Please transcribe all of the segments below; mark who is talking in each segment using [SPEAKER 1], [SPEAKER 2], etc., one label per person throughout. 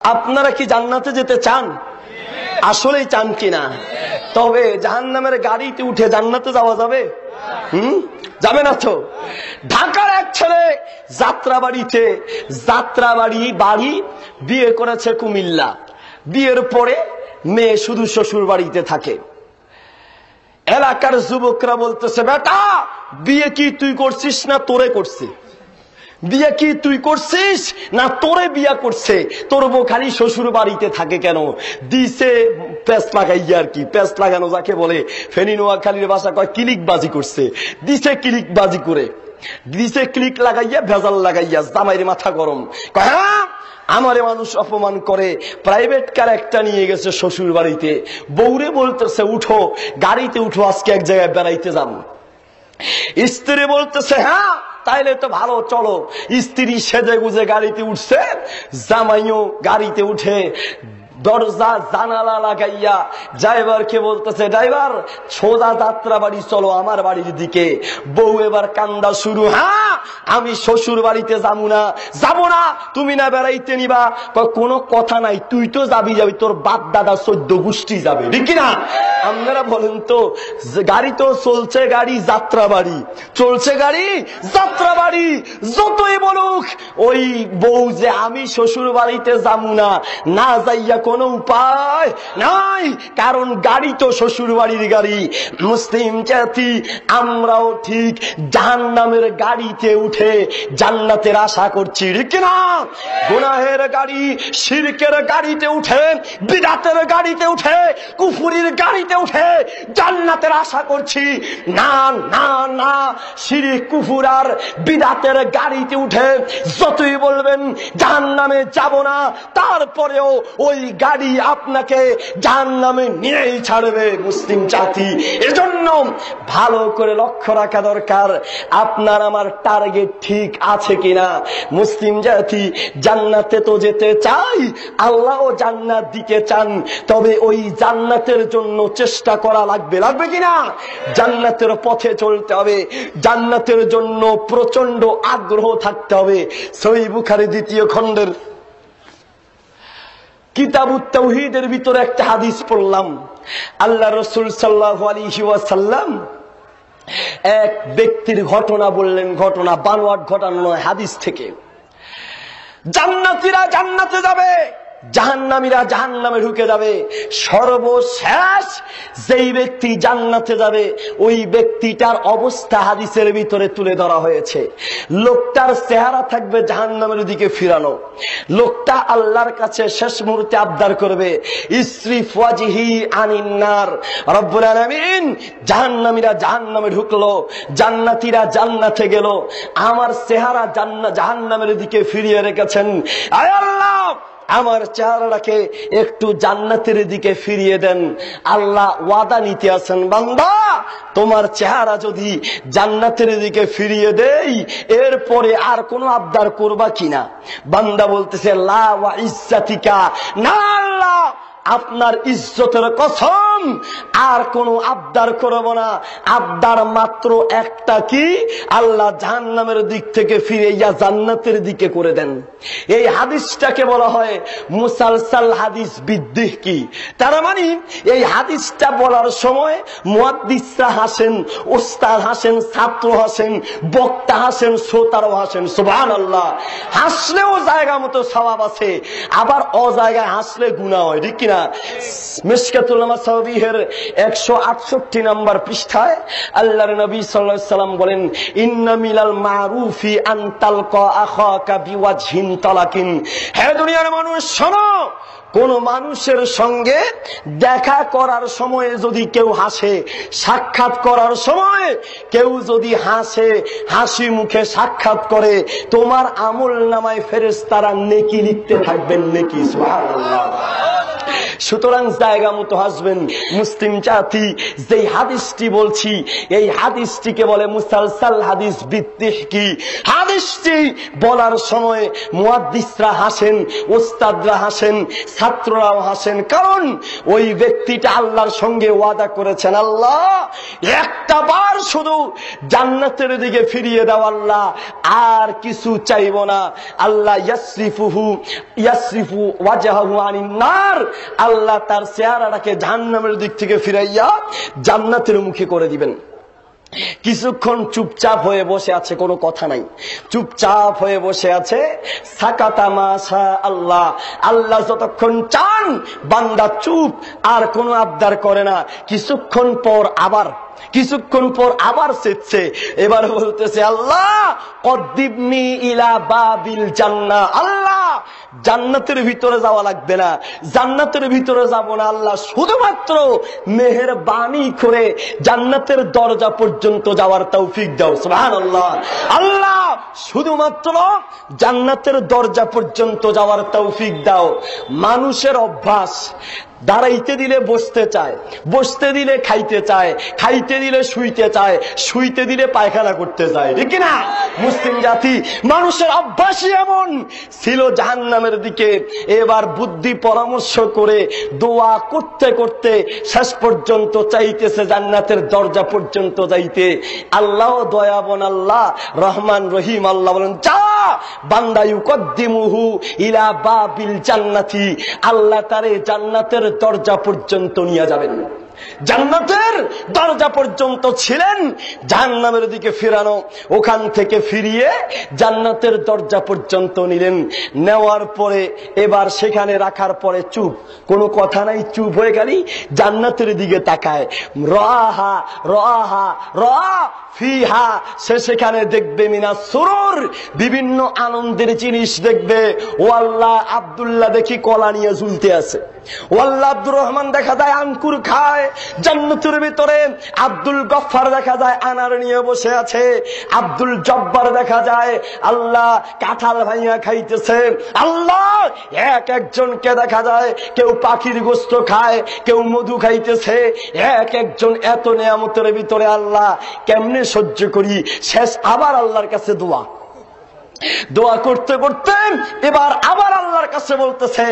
[SPEAKER 1] আপনারা কি জান্নাতে যেতে চান? আসলেই চান কিনা? তবে জাহান্নামের গাড়িতে উঠে জান্নাতে যাওয়া যাবে? যাবে না তো। ঢাকার এক ছেলে বাড়ি বিয়ে করেছে কুমিল্লা। বিয়ের পরে মেয়ে শুধু শ্বশুর বাড়িতে থাকে। এলাকার যুবকরা বলতেছে, বেটা বিয়ে কি তুই করছিস না তোরে করছে? বিয়ে কি তুই করছিস না তোরে বিয়া করছে? তোর বউ খালি শ্বশুর বাড়িতে থাকে কেন? দিছে প্যাঁচ লাগাইয়া, আর কি প্যাঁচ লাগানো যাকে বলে, ফেনী নোয়াখালীর ভাষা কয় ক্লিকবাজি করছে। দিছে ক্লিকবাজি করে, দিছে ক্লিক লাগাইয়া, ভেজাল লাগাইয়া, জামাইয়ের মাথা গরম। হ্যাঁ, আমারে মানুষ অপমান করে, প্রাইভেট কার একটা নিয়ে গেছে শ্বশুর বাড়িতে। বউরে বলতেছে উঠো, গাড়িতে উঠো, আজকে এক জায়গায় বেড়াইতে যাবো। স্ত্রী বলতেছে হ্যাঁ তাইলে তো ভালো, চলো। স্ত্রী সেজে গুজে গাড়িতে উঠছে, জামাইও গাড়িতে উঠে দরজা জানালা লাগাইয়া ড্রাইভারকে বলতেছে, ড্রাইভার সোজা যাত্রা বাড়ি চলো, আমার বাড়ির দিকে। বউ এবার কান্দা শুরু, হ্যাঁ আমি শ্বশুর বাড়িতে যাবো না, তুমি না বেড়াইতে নিবা? কোনো কথা নাই, তুই তো যাবি, তোর বাপ দাদা 14 গোষ্ঠী যাবে, ঠিক না? আপনারা বলেন তো, গাড়ি তো চলছে, গাড়ি যাত্রা বাড়ি চলছে, গাড়ি যাত্রা বাড়ি। যতই বলুক ওই বউ যে আমি শ্বশুর বাড়িতে যাবো না যাইয়া কোনো উপায় নাই, কারণ গাড়ি তো শ্বশুর বাড়ির গাড়ি। মুসলিম জাতি আমরাও ঠিক জাহান্নামের গাড়িতে উঠে জান্নাতের আশা করছি, ঠিক না? গুনাহের গাড়ি, শিরকের গাড়িতে উঠে, বিদআতের গাড়িতে উঠে, কুফরির গাড়িতে উঠে জান্নাতের আশা করছি না না না। শিরক, কুফর আর বিদআতের গাড়িতে উঠে যতই বলবেন জাহান্নামে যাব না, তারপরেও ওই গাড়ি আপনাকে জাহান্নামে নিয়েই ছাড়বে। মুসলিম জাতি এজন্য ভালো করে লক্ষ্য রাখা দরকার, আপনার আমার টার্গেট ঠিক আছে কিনা। মুসলিম জাতি জান্নাতে তো যেতে চাই, আল্লাহও জান্নাত দিতে চান, তবে ওই জান্নাতের জন্য চেষ্টা করা লাগবে কিনা? জান্নাতের পথে চলতে হবে, জান্নাতের জন্য প্রচন্ড আগ্রহ থাকতে হবে। সহিহ বুখারী 2য় খণ্ডের কিতাবুত তাওহীদের ভিতরে একটা হাদিস পড়লাম। আল্লাহ রাসূল সাল্লাল্লাহু আলাইহি ওয়াসাল্লাম এক ব্যক্তির ঘটনা বললেন, ঘটনা বানোয়াট ঘটনা নয়, হাদিস থেকে। জান্নাতীরা জান্নাতে যাবে, জাহান্নামীরা জাহান্নামে ঢুকে যাবে। সর্বশেষ যেই ব্যক্তি জান্নাতে যাবে ওই ব্যক্তিটার অবস্থা হাদিসের ভিতরে তুলে ধরা হয়েছে। লোকটার চেহারা থাকবে জাহান্নামের দিকে ফিরানো। লোকটা আল্লাহর কাছে শেষ মুহূর্তে আবদার করবে, ইসরিফ ওয়াজহি আনিন নার। রব্বুল আলামিন, জাহান্নামীরা জাহান্নামে ঢুকলো, জান্নাতীরা জান্নাতে গেল, আমার চেহারা জাহান্নামের দিকে ফিরিয়ে রেখেছেন। আয় আল্লাহ, আমার চেহারাটাকে একটু জান্নাতের দিকে ফিরিয়ে দেন। আল্লাহ ওয়াদা নিতে আছেন, বান্দা তোমার চেহারা যদি জান্নাতের দিকে ফিরিয়ে দেই এরপরে আর কোনো আবদার করবা কিনা? বান্দা বলতেছে, লা ওয়া ইজ্জাতিকা, না আল্লাহ আপনার ইজ্জতের কসম, আর কোনো আবদার করব না। আবদার মাত্র একটা, কি? আল্লাহ জাহান্নামের দিক থেকে ফিরে জান্নাতের দিকে করে দেন। এই হাদিসটাকে বলা হয় মুসালসাল হাদিস বিদ্দিহ। কি তার মানে? এই হাদিসটা বলার সময় মুহাদ্দিসরা হাসেন, ওস্তাদ হাসেন, ছাত্র হাসেন, বক্তা হাসেন, শ্রোতারাও হাসেন। সুবহানাল্লাহ। হাসলেও জায়গা মতো সওয়াব আছে, আবার অজায়গায় হাসলে গুনাহ হয়, ঠিক কিনা? মিশকাতুল মাসাবিহের 168 নম্বর পৃষ্ঠায় আল্লাহর নবী সাল্লাল্লাহু আলাইহি সাল্লাম বলেন, ইন্না মিনাল মারুফি আন তালকা আখাকা বিওয়াজহিন তালাকিন। হে দুনিয়ার মানুষ শোনো, কোন মানুষের সঙ্গে দেখা করার সময় যদি কেউ হাসে, সাক্ষাৎ করার সময় কেউ যদি হাসে, হাসি মুখে সাক্ষাৎ করে, তোমার আমল নামায় ফেরেশতারা নেকি লিখতে থাকবেন, নেকি। সুবহানাল্লাহ। সুতরাং জায়গা মতো হাসবেন। মুসলিম জাতি যেই হাদিসটি বলছি, এই হাদিসটিকে বলে মুসালসাল হাদিস ভিত্তিক। কি হাদিসটি বলার সময় মুহাদ্দিসরা হাসেন, ওস্তাদরা হাসেন, ছাত্ররাও হাসেন। কারণ ওই ব্যক্তিটা আল্লাহর সঙ্গে ওয়াদা করেছেন, আল্লাহ একটা বার শুধু জান্নাতের দিকে ফিরিয়ে দাও আল্লাহ, আর কিছু চাইব না। আল্লাহ ইয়াসরিফু ওয়াজহাহু আনিন নার, আল্লাহ তার চেহারাটাকে জাহান্নামের দিক থেকে ফিরাইয়া জান্নাতের মুখে করে দিবেন। কিছুক্ষণ চুপচাপ হয়ে বসে আছে, কোনো কথা নাই, চুপচাপ হয়ে বসে আছে। সাকাতা মাশা আল্লাহ, আল্লাহ যতক্ষণ চান বান্দা চুপ, আর কোনো আবদার করে না। কিছুক্ষণ পর আবার চেচ্ছে, এবার বলতেছে, আল্লাহ কদ্দিবনি ইলা বাবিল জান্নাহ, আল্লাহ জান্নাতের ভিতরে যাওয়া লাগবে না, জান্নাতের ভিতরে যাব না আল্লাহ, শুধুমাত্র মেহেরবানি করে জান্নাতের দরজা পর্যন্ত যাওয়ার তৌফিক দাও। সুবহানাল্লাহ, আল্লাহ শুধুমাত্র জান্নাতের দরজা পর্যন্ত যাওয়ার তৌফিক দাও। মানুষের অভ্যাস, দাঁড়াইতে দিলে বসতে চায়, বসতে দিলে খাইতে চায়, খাইতে দিলে শুইতে চায়, শুইতে দিলে পায়খানা করতে চায়, ঠিক না? মুসলিম জাতি মানুষের অভ্যাসই এমন ছিল জাহান্নামের দিকে। এবার বুদ্ধি পরামর্শ করে দোয়া করতে করতে শেষ পর্যন্ত চাইতেছে জান্নাতের দরজা পর্যন্ত যাইতে। আল্লাহ দয়াবান, আল্লাহ রহমান রহিম, আল্লাহ বলেন, যা বান্দা ইউকদ্দিমুহু ইলা বাবিল জান্নাতি, আল্লাহ তারে জান্নাতের দরজা পর্যন্ত নিয়ে যাবেন। জান্নাতের দরজা পর্যন্ত ছিলেন, জাহান্নামের দিকে ফিরানো, ওখান থেকে ফিরিয়ে জান্নাতের দরজা পর্যন্ত নিলেন। নেওয়ার পরে এবার সেখানে রাখার পরে চুপ, কোনো কথা নাই, চুপ হয়ে গেলি জান্নাতের দিকে তাকায়। রাহা রাহা রা ফিহা, সে সেখানে দেখবে মিনা সুরুর, বিভিন্ন আনন্দের জিনিস দেখবে। ও আল্লাহ, আব্দুল্লাহ দেখি কলা নিয়ে ঝুলতে আছে, ও আল্লাহ আব্দুর রহমান দেখা যায় আঙ্কুর খায়। জান্নাতের ভিতরে আব্দুল গফফার দেখা যায় আনার নিয়ে বসে আছে, আব্দুল জব্বার দেখা যায় আল্লাহ কাঁঠাল ভাইয়া খাইতেছে। আল্লাহ এক একজনকে দেখা যায় কেউ পাখির গোস্ত খায়, কেউ মধু খাইতেছে, এক একজন এত নিয়ামতের ভিতরে আল্লাহ কেমনে সহ্য করি। শেষ আবার আল্লাহর কাছে দোয়া করতে করতে এবার আবার আল্লাহর কাছে বলতেছে,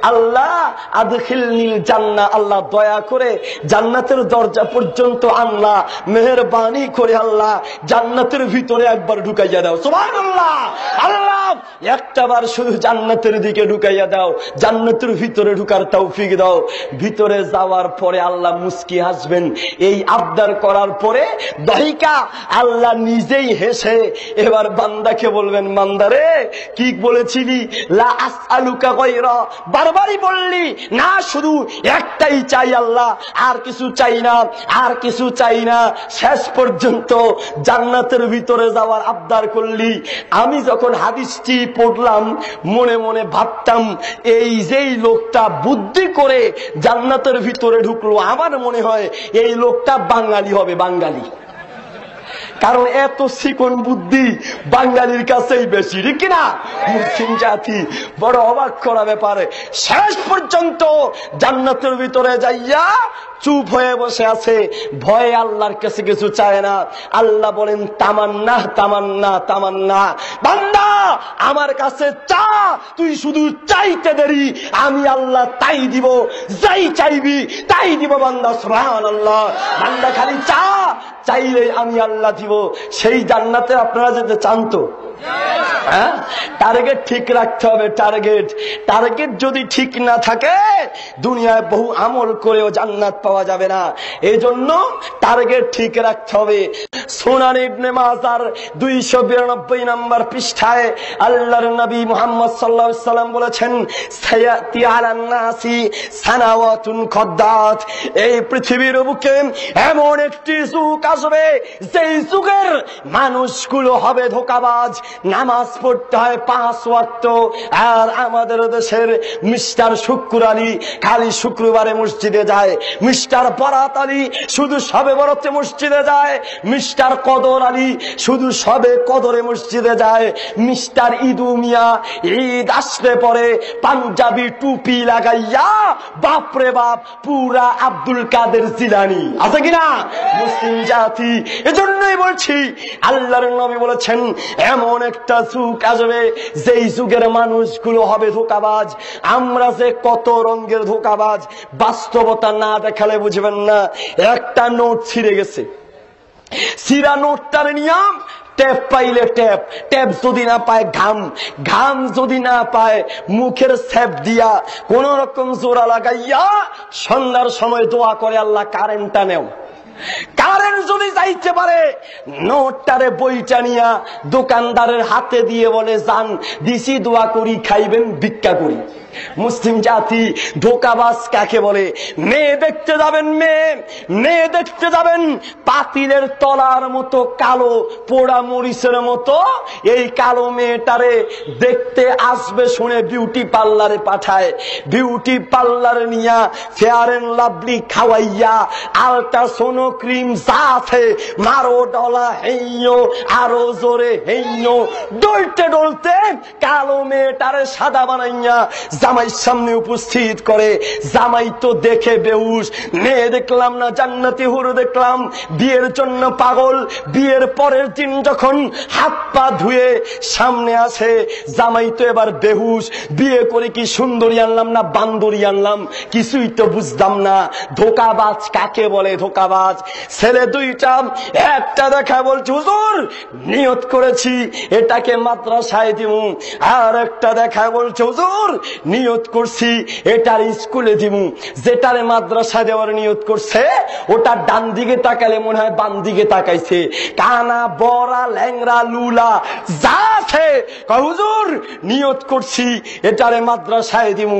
[SPEAKER 1] আল্লাহ আদখিলনিল জান্নাহ, আল্লাহ দয়া করে জান্নাতের দরজা পর্যন্ত আল্লাহ মেহেরবানি করে আল্লাহ জান্নাতের ভিতরে একবার ঢুকাইয়া দাও। সুবহানাল্লাহ, আল্লাহ একটাবার শুধু জান্নাতের দিকে ঢুকাইয়া দাও, জান্নাতের ভিতরে ঢুকার তৌফিক দাও। ভিতরে যাওয়ার পরে আল্লাহ মুস্কি হাসবেন। এই আবদার করার পরে দহিকা আল্লাহ নিজেই হেসে এবার বান্দাকে বলবেন, বান্দারে কি বলেছিলি, লা আসআলুকা গায়রা, বারবারই বললি না, শুধু একটাই চাই আল্লাহ, আর কিছু চাই না, আর কিছু চাই না। শেষ পর্যন্ত জান্নাতের ভিতরে যাওয়ার আবদার করলি। আমি যখন হাদিসটি পড়লাম মনে মনে ভাবতাম, এই যেই লোকটা বুদ্ধি করে জান্নাতের ভিতরে ঢুকলো, আমার মনে হয় এই লোকটা বাঙালি হবে, বাঙালি। কারণ এত চিকন বুদ্ধি বাঙালির কাছেই বেশি, ঠিক না? মুসলিম জাতি বড় অবাক করা ব্যাপারে শেষ পর্যন্ত জান্নাতের ভিতরে যাইয়া চুপ হয়ে বসে আছে, ভয়ে আল্লাহর কাছে কিছু চায় না। আল্লাহ বলেন, তামান্না তামান্না তামান্না, বান্দা আমার কাছে চা, তুই শুধু চাইতে দেরি, আমি আল্লাহ তাই দিব, যাই চাইবি তাই দিব বান্দা। সুবহানাল্লাহ, বান্দা খালি চা চাইলে আমি আল্লাহ দিব। সেই জান্নাতে আপনারা যেতে চান তো? হ্যাঁ, টার্গেট ঠিক রাখতে হবে। টার্গেট যদি ঠিক না থাকে দুনিয়ায় বহু আমল করেও জান্নাত পাওয়া যাবে না। এই জন্য টার্গেট ঠিক রাখতে হবে। সুনান ইবনে মাজার 292 নম্বর পৃষ্ঠায় আল্লাহর নবী মুহাম্মদ সাল্লাল্লাহু আলাইহি সাল্লাম বলেছেন, সায়াতি আলান নাসি সানাওয়াতুন কদ্দাত, এই পৃথিবীর বুকে এমন একটি যুগ আসবে যেই যুগের মানুষগুলো হবে ধোঁকাবাজ, নামাজ পড়তে হয় 5 ওয়াক্ত। আর আমাদের দেশের মিস্টার শুক্কুর আলী খালি শুক্রবারে মসজিদে যায়, মিস্টার বরাত আলী শুধু সবে বরাতে মসজিদে যায়, মিস্টার কদর আলী শুধু সবে কদরে মসজিদে যায়, মিস্টার ইদু মিয়া ঈদ আসলে পরে পাঞ্জাবি টুপি লাগাইয়া বাপরে বাপ পুরা আব্দুল কাদের জিলানী আছে কিনা মুসলিম জাতি। এজন্যই বলছি আল্লাহর নবী বলেছেন এমন একটা যুগ আসবে যেই যুগের মানুষগুলো হবে ধোঁকাবাজ। আমরা যে কত রঙের ধোঁকাবাজ, বাস্তবতা না দেখালে বুঝবেন না। একটা নোট ছিঁড়ে গেছে, সিরা নোটটার নিয়ম ট্যাপ পাইলে ট্যাপ, ট্যাপ যদি না পায় ঘাম, ঘাম যদি না পায় মুখের স্যাপ দিয়া কোন রকম জোড়া লাগাইয়া সন্ধ্যার সময় দোয়া করে আল্লাহ কারেন্টটা নেও। কারেন্ট যদি যাইতে পারে নোটটারে বইটা নিয়া দোকানদারের হাতে দিয়ে বলে যান দিছি দোয়া করি খাইবেন ভিক্ষা করি। মুসলিম জাতি ধোঁকাবাজ কাকে বলে? মেয়ে দেখতে যাবেন, মেয়ে দেখতে যাবেন পাতিলের তলার মতো কালো পোড়া মরিচের মতো, এই কালো মেয়েটারে দেখতে আসবে শুনে বিউটি পার্লারে পাঠায়, বিউটি পার্লারে নিয়া ফেয়ার এন্ড লাভলি খাওয়াইয়া আলট্রাসোনো ক্রিম যা আছে মারো ডলা হেইও আরো জোরে হেইও ডলতে ডলতে কালো মেয়েটারে সাদা বানাইয়া জামাই সামনে উপস্থিত করে। জামাই তো দেখে বেহুশ, মেয়ে দেখলাম না জান্নাতি হুর দেখলাম, বিয়ের জন্য পাগল। বিয়ের পরের দিন যখন হাত পা ধুয়ে সামনে আসে জামাই তো এবার বেহুশ। বিয়ে করে কি সুন্দরী আনলাম না বান্দরী আনলাম কিছুই তো বুঝতাম না। ধোঁকাবাজ কাকে বলে? ধোঁকাবাজ ছেলে দুইটা, একটা দেখা বলছে হুজুর নিয়ত করেছি এটাকে মাদ্রাসায় দিব, আর একটা দেখা বলছে হুজুর নিয়ত করছি এটার স্কুলে দিব। যেটারে মাদ্রাসা দেওয়ার নিয়ত করছে ওটা ডান দিকে তাকালে মনে হয় বাম দিকে তাকাইছে, কানা বড়া ল্যাংরা লুলা যা আছে হুজুর নিয়ত করছি এটারে মাদ্রাসায় দিব।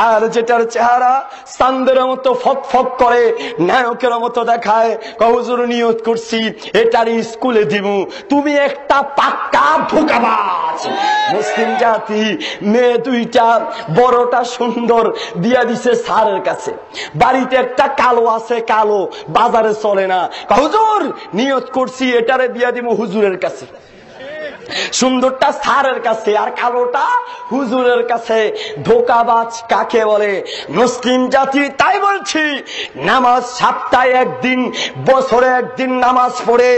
[SPEAKER 1] আর যেটার চেহারা চাঁদের মতো ফক ফক করে নায়কের মতো দেখায় হুজুর নিয়ত করছি এটার স্কুলে দিব। তুমি একটা পাক্কা ধোঁকাবাজ। মুসলিম জাতি মেয়ে দুইটা, বড়টা সুন্দর দিয়া দিছে স্যারের কাছে, বাড়িতে একটা কালো আছে কালো বাজারে চলে না, হুজুর নিয়ত করছি এটারে দিয়া দিব হুজুরের কাছে। সুন্দরটা স্যারের কাছে আর কালোটা হুজুরের কাছে। ধোঁকাবাজ কাকে বলে? মুসলিম জাতি তাই বলছি নামাজ সপ্তাহে একদিন বছরে একদিন নামাজ পড়ে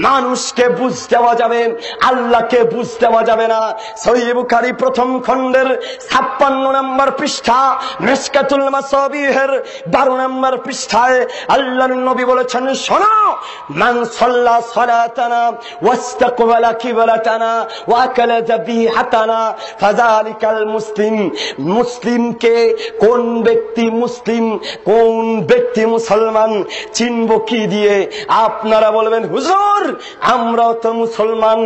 [SPEAKER 1] মানুষকে বুঝ দেওয়া যাবে, আল্লাহকে বুঝ দেওয়া যাবে না। সহিহ বুখারী প্রথম খণ্ডের 56 নম্বর পৃষ্ঠা, মিশকাতুল মাসাবিহের 12 নম্বর পৃষ্ঠায় আল্লাহর নবী বলেছেন শোনো, মান সাল্লা সালাতানা ওয়াস্তাকবালা কিবলাতানা ওয়াকালা যাবিহাতানা ফাযালিকাল মুসলিম। মুসলিমকে কোন ব্যক্তি মুসলিম, কোন ব্যক্তি মুসলমান চিনব কি দিয়ে? আপনারা বলবেন হুজুর আমরাও তো মুসলমান,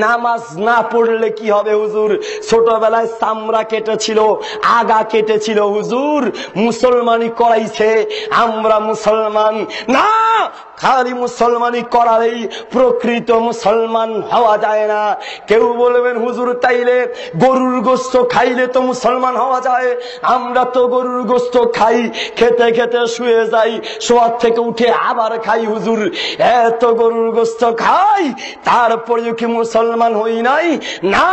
[SPEAKER 1] নামাজ না পড়লে কি হবে হুজুর? ছোটবেলায় চামড়া কেটেছিল, আগা কেটেছিল হুজুর, মুসলমানি করাইছে, আমরা মুসলমান না। খালি মুসলমানি করালেই প্রকৃত মুসলমান হওয়া যায় না। কেউ বলবেন হুজুর তাইলে গরুর গোশত খাইলে তো মুসলমান হওয়া যায়। আমরা তো গরুর গোশত খাই, খেতে খেতে শুয়ে যাই, শোয়ার থেকে উঠে আবার খাই হুজুর। এত গরুর গোশত খাই তারপরেও কি মুসলমান হই নাই? না,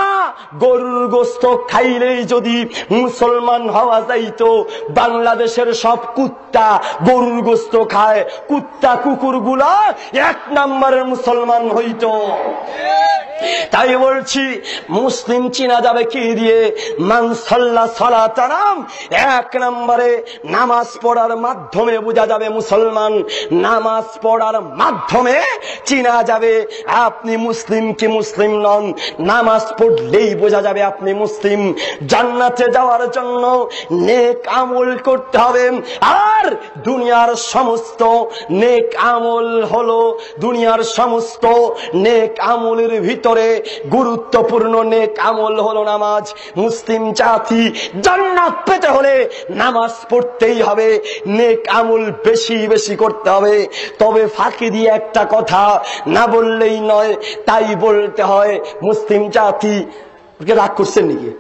[SPEAKER 1] গরুর গোশত খাইলেই যদি মুসলমান হওয়া যাইতো, বাংলাদেশের সব কুত্তা গরুর গোশত খায়, কুত্তা কুকুর গুলা 1 নম্বরের মুসলমান হইতো। তাই বলছি মুসলিম চিনা যাবে কি দিয়ে? মান সাল্লা সালাতানা, 1 নম্বরে নামাজ পড়ার মাধ্যমে বোঝা যাবে মুসলমান। নামাজ পড়ার মাধ্যমে চিনা যাবে আপনি মুসলিম কি মুসলিম নন। নামাজ পড়লেই বোঝা যাবে আপনি মুসলিম। জান্নাতে যাওয়ার জন্য নেক আমল করতে হবে, আর দুনিয়ার সমস্ত নেক আমল আমল হলো দুনিয়ার সমস্ত নেক আমলের ভিতরে গুরুত্বপূর্ণ নেক আমল হলো নামাজ। মুসলিম জাতি জান্নাত পেতে হলে নামাজ পড়তেই হবে, নেক আমল বেশি বেশি করতে হবে। তবে ফাঁকি দিয়ে একটা কথা না বললেই নয়, তাই বলতে হয়। মুসলিম জাতি রাগ করছেন নাকি?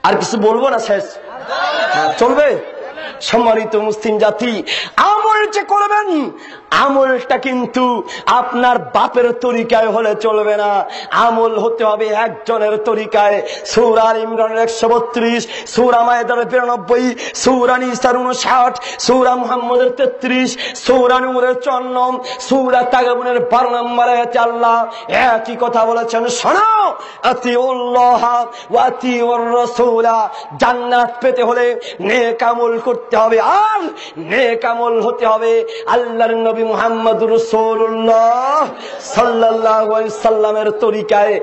[SPEAKER 1] আর কিছু বলবো না, শেষ চলবে? সম্মানিত মুসলিম জাতি, আমল যে করবেন, আমলটা কিন্তু আপনার বাপের তরিকায় হলে চলবে না। আমল হতে হবে একজনের তরিকায়। সূরা আল ইমরানের 132, সূরা মায়েদার 92, সূরা নিসার 59, সূরা মুহাম্মদের 33, সূরা নূরের 54, সূরা তাগাবুনের 12 নম্বর আয়াতে আল্লাহ একই কথা বলেছেন, শোনো, আতিউল্লাহ ওয়া আতিউর রাসূল। জান্নাত পেতে হলে নেক আমল করতে হবে, আর নেক আমল হতে হবে আল্লাহর নবী মুহাম্মদ রাসূলুল্লাহ সাল্লাল্লাহু আলাইহি ওয়াসাল্লামের তরিকায়।